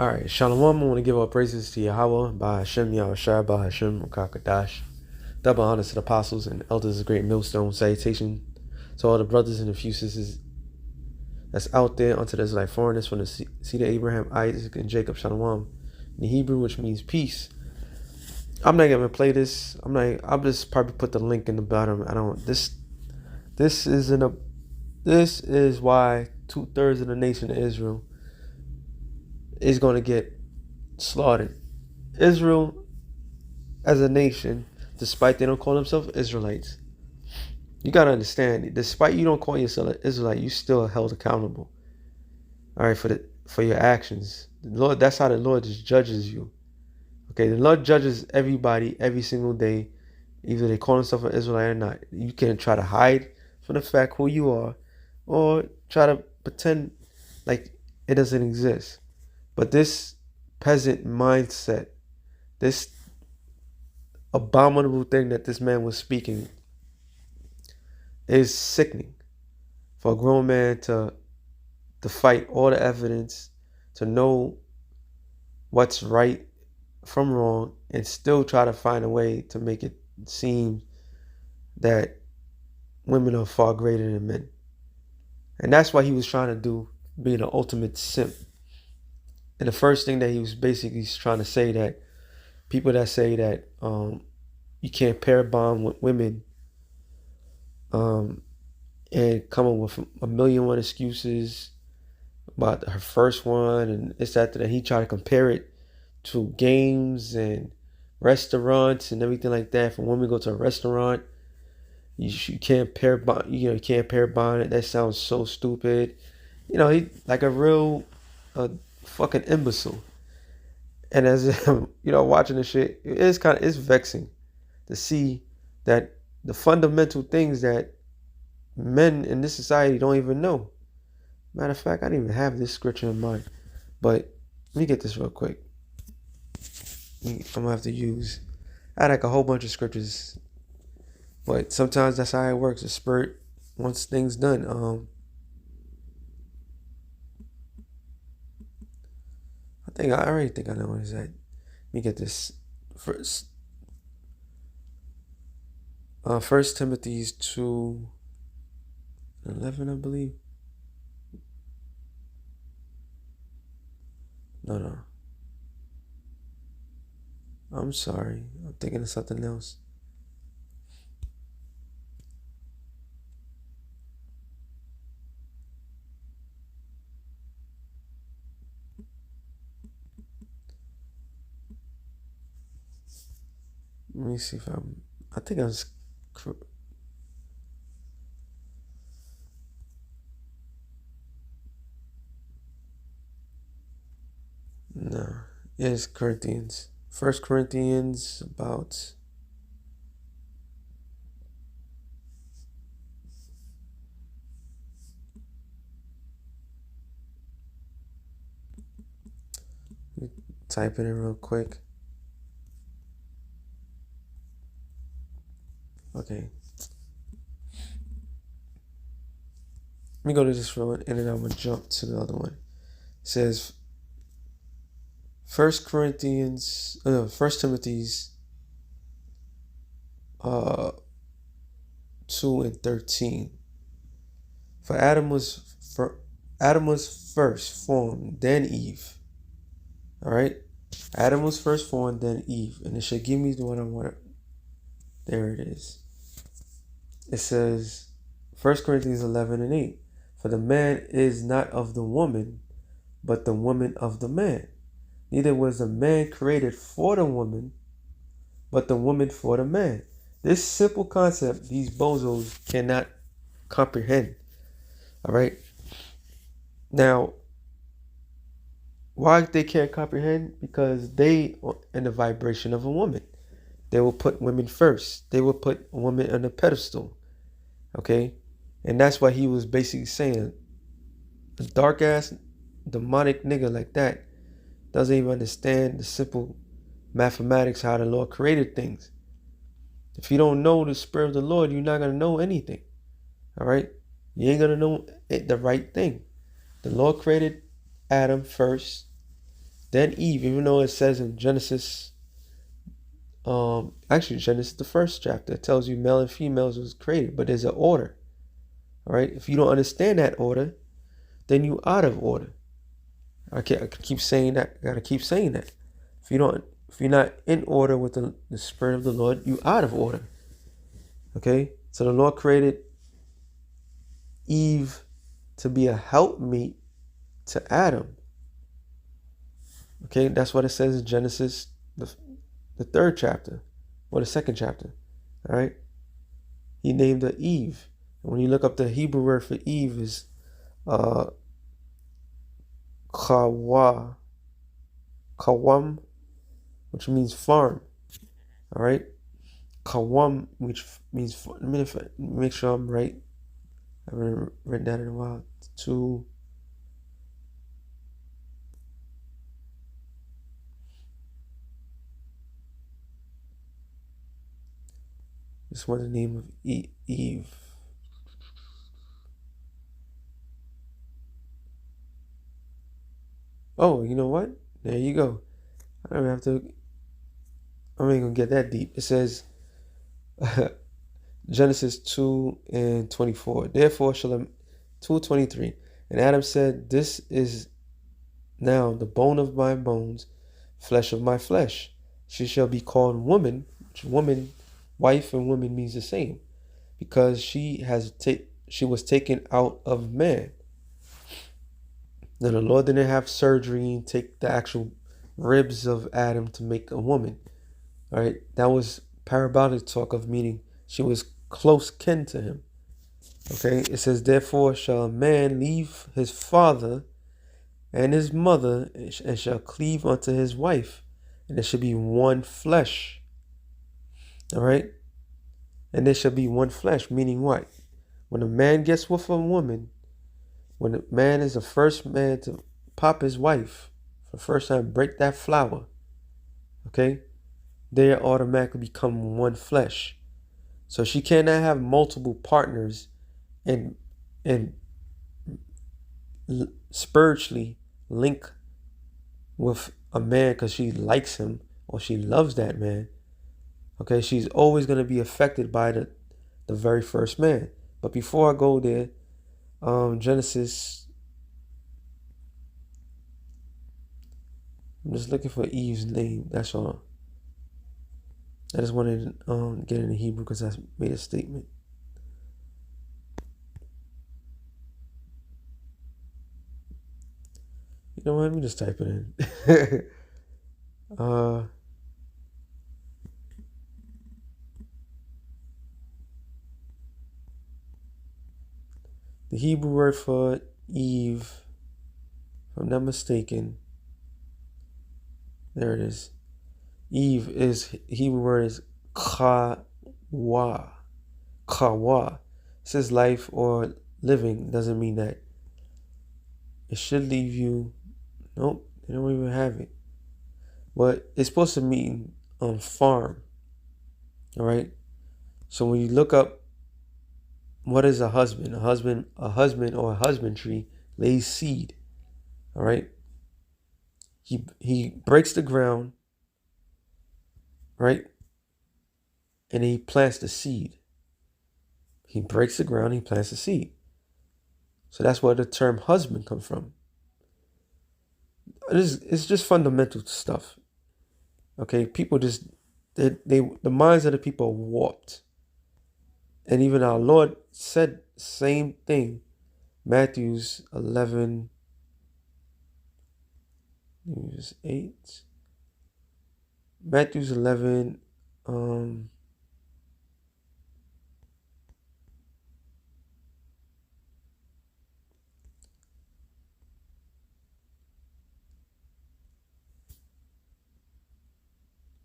All right, Shalom. I want to give all praises to Yahweh, by Hashem, Yahushua, by Hashem, Kakadash. Double honors to the apostles and elders of Great Millstone. Salutation to all the brothers and a few sisters that's out there, unto the Israelite foreigners from the seed of Abraham, Isaac, and Jacob. Shalom. In the Hebrew, which means peace. I'm not gonna play this. I'll just probably put the link in the bottom. This is why 2/3 of the nation of Israel is going to get slaughtered. Israel, as a nation, despite they don't call themselves Israelites, you got to understand, despite you don't call yourself an Israelite, you still are held accountable. All right, for your actions. The Lord, that's how the Lord just judges you. Okay, the Lord judges everybody every single day, either they call themselves an Israelite or not. You can try to hide from the fact who you are, or try to pretend like it doesn't exist. But this peasant mindset, this abominable thing that this man was speaking, is sickening. For a grown man to fight all the evidence, to know what's right from wrong, and still try to find a way to make it seem that women are far greater than men. And that's what he was trying to do, being an ultimate simp. And the first thing that he was basically trying to say, that people that say that you can't pair bond with women and come up with a million one excuses about her first one and it's after that, he tried to compare it to games and restaurants and everything like that. If a woman go to a restaurant, you can't pair bond. You can't pair bond it. That sounds so stupid. He like a real fucking imbecile. And as watching this shit, it's vexing to see that the fundamental things that men in this society don't even know. Matter of fact, I didn't even have this scripture in mind, but let me get this real quick. I'm gonna have to I had like a whole bunch of scriptures, but sometimes that's how it works. The spirit wants things done. I already think I know what is that. Let me get this first. 1 Timothy 2:11, I believe. No. I'm sorry. I'm thinking of something else. Let me see if I think I was. No. Yeah, it's Corinthians. 1 Corinthians about. Type it in real quick. Okay. Let me go to this one and then I'm going to jump to the other one. It says 1 Timothy's 2:13. For Adam was first formed, then Eve. All right? Adam was first formed, then Eve. And it should give me the one I want. There it is. It says 1 Corinthians 11:8. For the man is not of the woman, but the woman of the man. Neither was the man created for the woman, but the woman for the man. This simple concept, these bozos cannot comprehend. All right? Now, why they can't comprehend? Because they are in the vibration of a woman. They will put women first. They will put a woman on a pedestal. Okay? And that's what he was basically saying. A dark ass demonic nigga like that doesn't even understand the simple mathematics, how the Lord created things. If you don't know the spirit of the Lord, you're not going to know anything. All right? You ain't going to know the right thing. The Lord created Adam first. Then Eve, even though it says in Genesis, actually Genesis, the first chapter, it tells you male and females was created, but there's an order. All right. If you don't understand that order, then you out of order. I keep saying that. I gotta keep saying that. If you're not in order with the Spirit of the Lord, you out of order. Okay. So the Lord created Eve to be a helpmeet to Adam. Okay, that's what it says in Genesis, the third chapter, or the second chapter. All right. He named her Eve. And when you look up the Hebrew word for Eve is kawam, which means farm. All right. Kawam, which means, let me make sure I'm right. I haven't read that in a while. This was the name of Eve. Oh, you know what? There you go. I don't have to. I'm not gonna get that deep. It says Genesis 2:24. Therefore shall 2:23. And Adam said, "This is now the bone of my bones, flesh of my flesh. She shall be called woman," which woman, wife and woman means the same, because she was taken out of man. Now the Lord didn't have surgery and take the actual ribs of Adam to make a woman. All right, that was parabolic talk of meaning she was close kin to him. Okay, it says, "Therefore shall a man leave his father and his mother, and shall cleave unto his wife, and there shall be one flesh." All right, and there shall be one flesh, meaning what? When a man gets with a woman, when a man is the first man to pop his wife for the first time, break that flower, okay, they automatically become one flesh. So she cannot have multiple partners and spiritually link with a man because she likes him or she loves that man. Okay, she's always going to be affected by the very first man. But before I go there, Genesis, I'm just looking for Eve's name. That's all. I just wanted to get into Hebrew because I made a statement. You know what? Let me just type it in. The Hebrew word for Eve, if I'm not mistaken, there it is. Eve is, Hebrew word is kawa. Kawa. It says life or living. Doesn't mean that. It should leave you. Nope, they don't even have it. But it's supposed to mean farm. All right. So when you look up what is a husband or a husbandry lays seed. All right. He breaks the ground, right? And he plants the seed. He breaks the ground, he plants the seed. So that's where the term husband comes from. It's just fundamental stuff. Okay, people just the minds of the people are warped. And even our Lord said same thing. Matthew's 11, 8. Matthew's 11,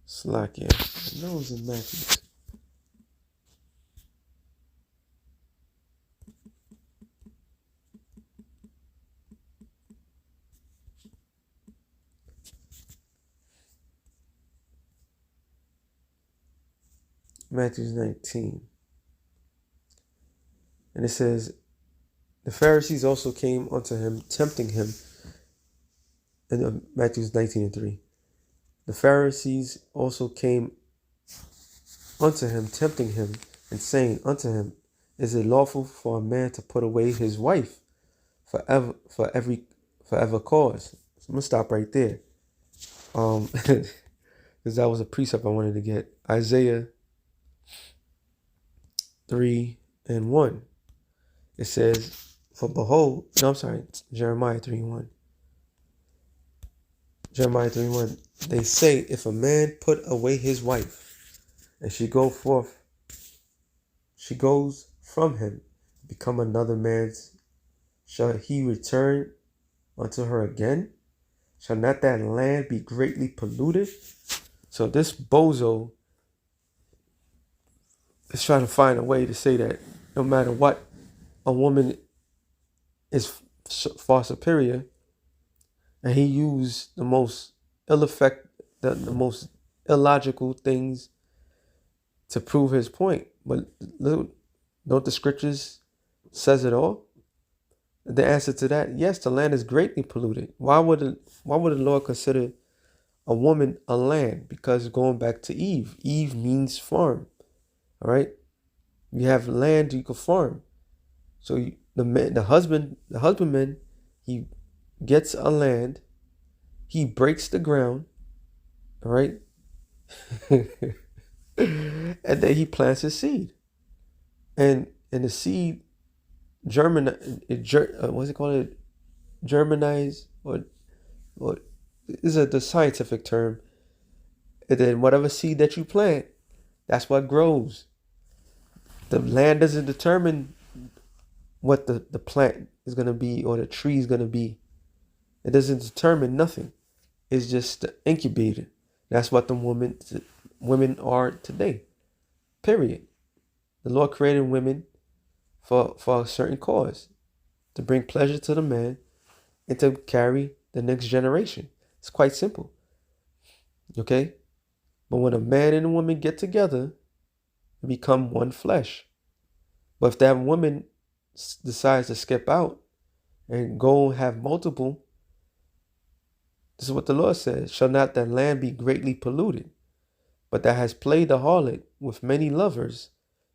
slack, yeah. I know it was in Matthew. Matthew's 19. And it says, the Pharisees also came unto him, tempting him in Matthew 19:3. The Pharisees also came unto him, tempting him, and saying unto him, Is it lawful for a man to put away his wife for ever cause? So I'm gonna stop right there. Because that was a precept I wanted to get. Isaiah 3:1. It says, For behold, no, I'm sorry, Jeremiah 3:1. Jeremiah 3:1. They say, if a man put away his wife, and she goes from him, become another man's, shall he return unto her again? Shall not that land be greatly polluted? So this bozo is trying to find a way to say that no matter what, a woman is far superior, and he used the most the most illogical things to prove his point. But don't the scriptures says it all? The answer to that, yes, the land is greatly polluted. Why would the Lord consider a woman a land? Because going back to Eve means farm. All right, you have land you can farm. So the husbandman, he gets a land, he breaks the ground, all right, and then he plants his seed, and the seed what's it called? It germinize, or is the scientific term. And then whatever seed that you plant, that's what grows. The land doesn't determine what the plant is going to be or the tree is going to be. It doesn't determine nothing. It's just the incubator. That's what the women are today. Period. The Lord created women for a certain cause, to bring pleasure to the man and to carry the next generation. It's quite simple. Okay? But when a man and a woman get together, they become one flesh. But if that woman decides to skip out and go have multiple, this is what the Lord says, shall not that land be greatly polluted? But that has played the harlot with many lovers,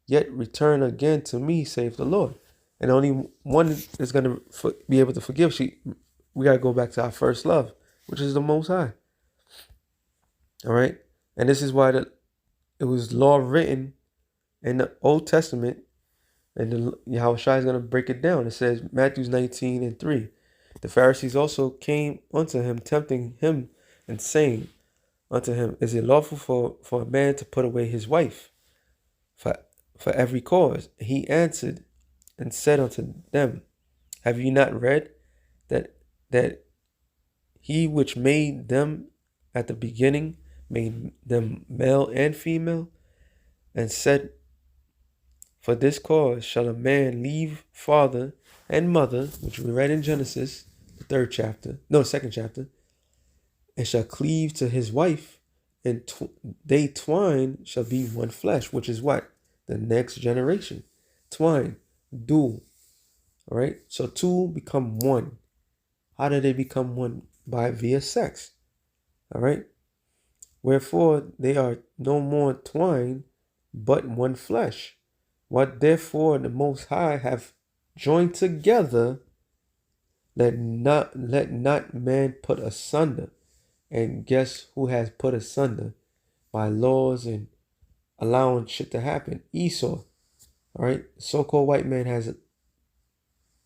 yet return again to me, save the Lord. And only one is going to be able to forgive. We got to go back to our first love, which is the Most High. All right? And this is why it was law written in the Old Testament, and Yahushua is going to break it down. It says, Matthew 19:3. The Pharisees also came unto him, tempting him, and saying unto him, Is it lawful for a man to put away his wife for every cause? He answered and said unto them, Have ye not read that he which made them at the beginning made them male and female, and said, For this cause shall a man leave father and mother, which we read in Genesis, the second chapter, and shall cleave to his wife, and they twine shall be one flesh, which is what? The next generation. Twine, dual. All right? So two become one. How do they become one? Via sex. All right? Wherefore they are no more twine, but one flesh. What therefore the Most High have joined together, let not man put asunder. And guess who has put asunder by laws and allowing shit to happen? Esau. All right? So-called white man has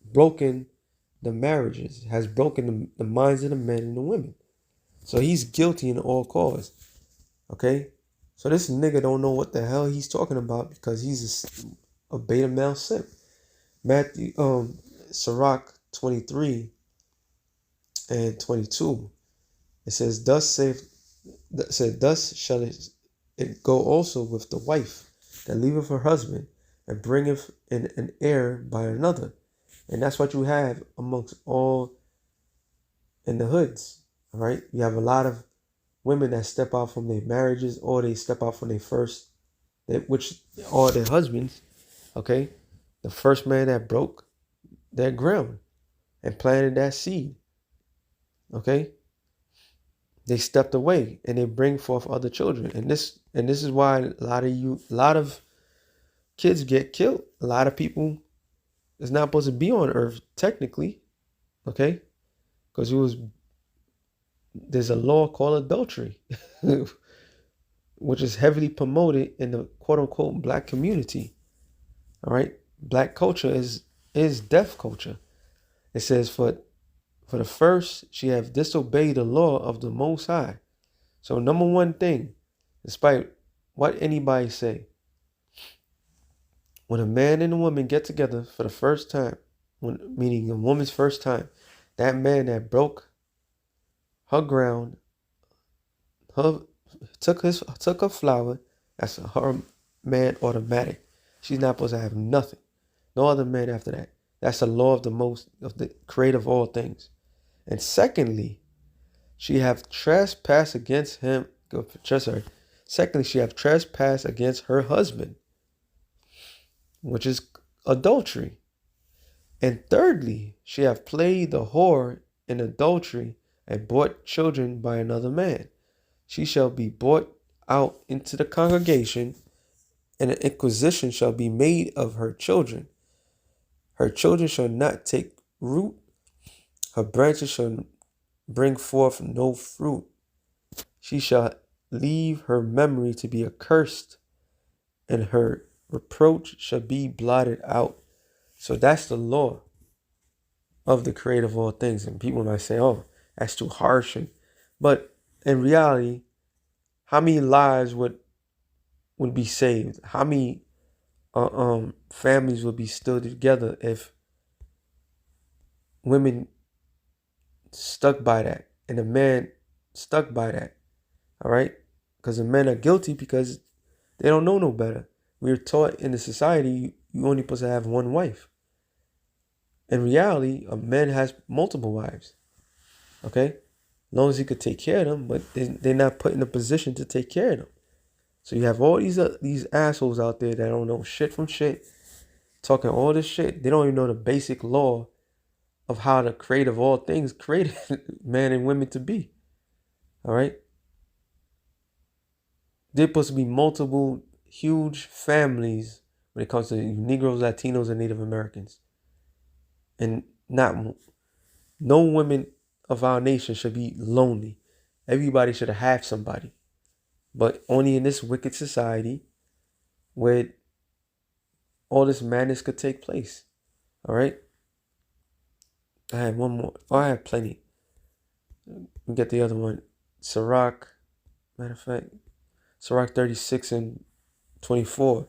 broken the marriages, has broken the minds of the men and the women. So he's guilty in all cause. Okay? So this nigga don't know what the hell he's talking about, because he's a beta male simp. Matthew, Sirach 23:22. It says, Thus shall it go also with the wife that leaveth her husband and bringeth in an heir by another. And that's what you have amongst all in the hoods. All right? You have a lot of women that step out from their marriages, or they step out from which are their husbands. Okay? The first man that broke their ground and planted that seed. Okay? they stepped away and they bring forth other children. And this is why a lot of kids get killed. A lot of people is not supposed to be on earth technically, okay? Because there's a law called adultery, which is heavily promoted in the quote unquote black community. All right. Black culture is deaf culture. It says for the first, she have disobeyed the law of the Most High. So number one thing, despite what anybody say, when a man and a woman get together for the first time, meaning a woman's first time, that man that broke her ground, her took her flower, that's her man automatic. She's not supposed to have nothing. No other man after that. That's the law of the creator of all things. And secondly, she have trespassed against him. Secondly, she have trespassed against her husband, which is adultery. And thirdly, she have played the whore in adultery and brought children by another man. She shall be brought out into the congregation, and an inquisition shall be made of her children. Her children shall not take root, her branches shall bring forth no fruit. She shall leave her memory to be accursed, and her reproach shall be blotted out. So that's the law of the creator of all things. And people might say, oh, that's too harsh. But in reality, how many lives would be saved? How many families would be still together if women stuck by that and the man stuck by that? All right? Because the men are guilty because they don't know no better. We're taught in the society you only supposed to have one wife. In reality, a man has multiple wives. Okay? As long as he could take care of them, but they're not put in a position to take care of them. So you have all these assholes out there that don't know shit from shit, talking all this shit. They don't even know the basic law of how the creator of all things created man and women to be. All right? They're supposed to be multiple, huge families when it comes to Negroes, Latinos, and Native Americans. And no women of our nation should be lonely. Everybody should have somebody. But only in this wicked society where all this madness could take place. All right? I have one more. Oh, I have plenty. We get the other one. Sirach, matter of fact, Sirach 36 and 24.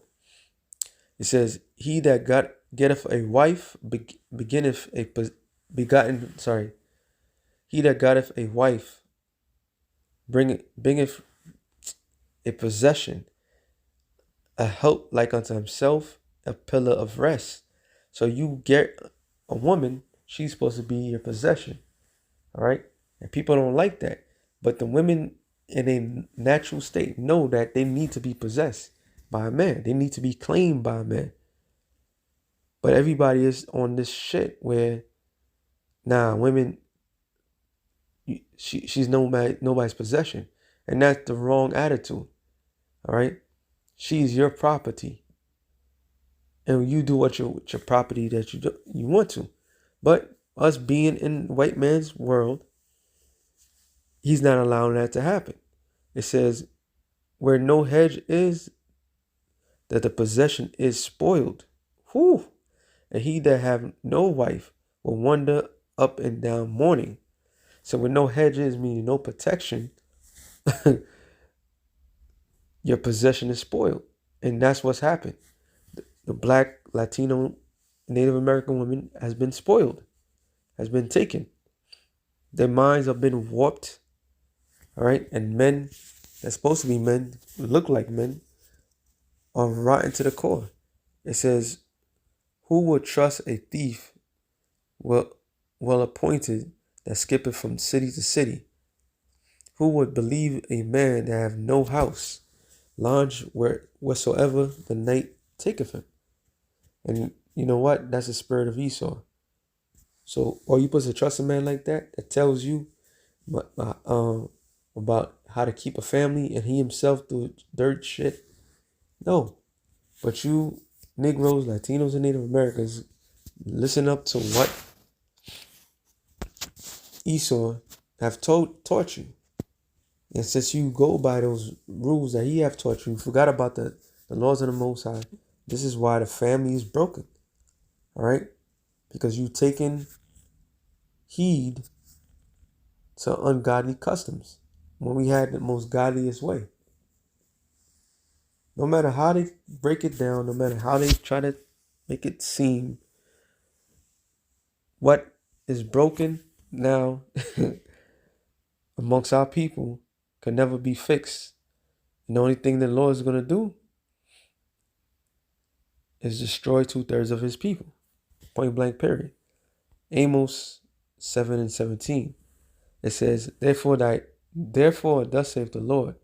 It says, he that getteth a wife beginneth a begotten, sorry. He that getteth a wife bringeth a possession, a help like unto himself, a pillar of rest. So you get a woman, she's supposed to be your possession. All right? And people don't like that. But the women in a natural state know that they need to be possessed by a man. They need to be claimed by a man. But everybody is on this shit where, nah, women, she's nobody's possession. And that's the wrong attitude. All right? She's your property. And you do what your property that you want to. But us being in white man's world, he's not allowing that to happen. It says, where no hedge is, that the possession is spoiled. Whew. And he that have no wife will wander up and down mourning. So with no hedges, meaning no protection, your possession is spoiled. And that's what's happened. The black, Latino, Native American woman has been spoiled, has been taken. Their minds have been warped. All right. And men that's supposed to be men, look like men, are rotten to the core. It says, who would trust a thief well appointed that skippeth from city to city? Who would believe a man that have no house, lodge wheresoever the night taketh him? And you know what? That's the spirit of Esau. So are you supposed to trust a man like that tells you what about how to keep a family and he himself do dirt shit? No. But you Negroes, Latinos, and Native Americans listen up to what Esau have taught you. And since you go by those rules that he have taught you, you forgot about the laws of the Most High. This is why the family is broken. All right? Because you've taken heed to ungodly customs when we had the most godliest way. No matter how they break it down, no matter how they try to make it seem, what is broken now amongst our people can never be fixed. And the only thing the Lord is going to do is destroy 2/3 of his people. Point blank, period. Amos 7:17. It says, Therefore, thus saith the Lord,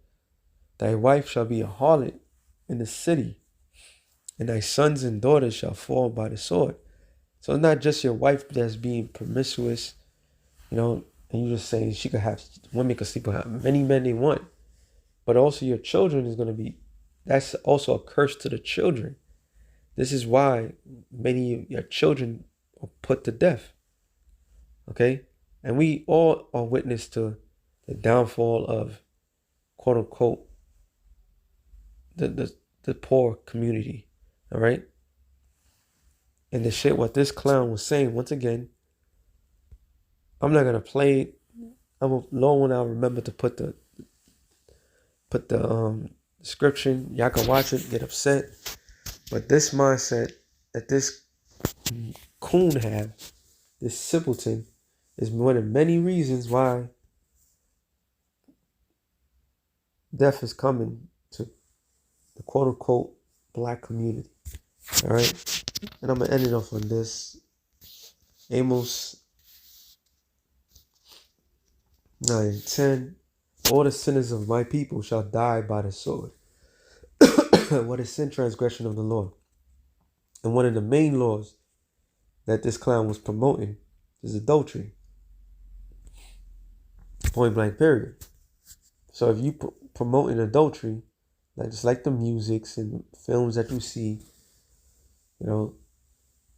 thy wife shall be a harlot in the city, and thy sons and daughters shall fall by the sword. So it's not just your wife that's being promiscuous, and you just saying women could sleep with how many men they want. But also your children is going to be, that's also a curse to the children. This is why many of your children are put to death. Okay? And we all are witness to the downfall of, quote unquote, the poor community. All right? And the shit what this clown was saying, once again, I'm not going to play it. I'm a long one. I'll remember to put the description. Y'all can watch it, get upset. But this mindset that this coon have, this simpleton, is one of many reasons why death is coming to the quote-unquote black community. All right? And I'm going to end it off on this. Amos 9:10. All the sinners of my people shall die by the sword. What is sin? Transgression of the law. And one of the main laws that this clown was promoting is adultery. Point blank, period. So if you promoting adultery, just like the musics and films that you see,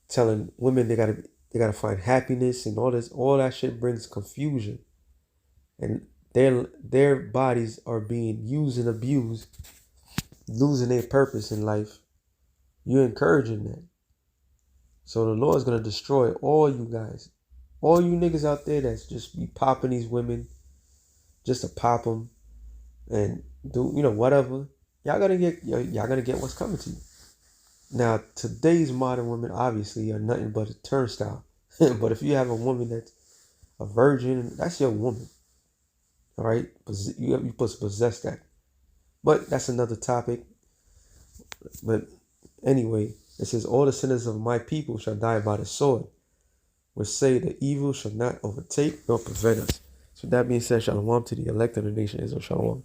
telling women they gotta find happiness and all that shit brings confusion, and their bodies are being used and abused, losing their purpose in life. You're encouraging that. So the Lord is gonna destroy all you guys, all you niggas out there that's just be popping these women just to pop them and do whatever. Y'all gonna get what's coming to you. Now today's modern women obviously are nothing but a turnstile. But if you have a woman that's a virgin, that's your woman. All right, you're supposed to possess that. But that's another topic. But anyway, it says, all the sinners of my people shall die by the sword, which say the evil shall not overtake nor prevent us. So that being said, shalom to the elect of the nation Israel. Shalom.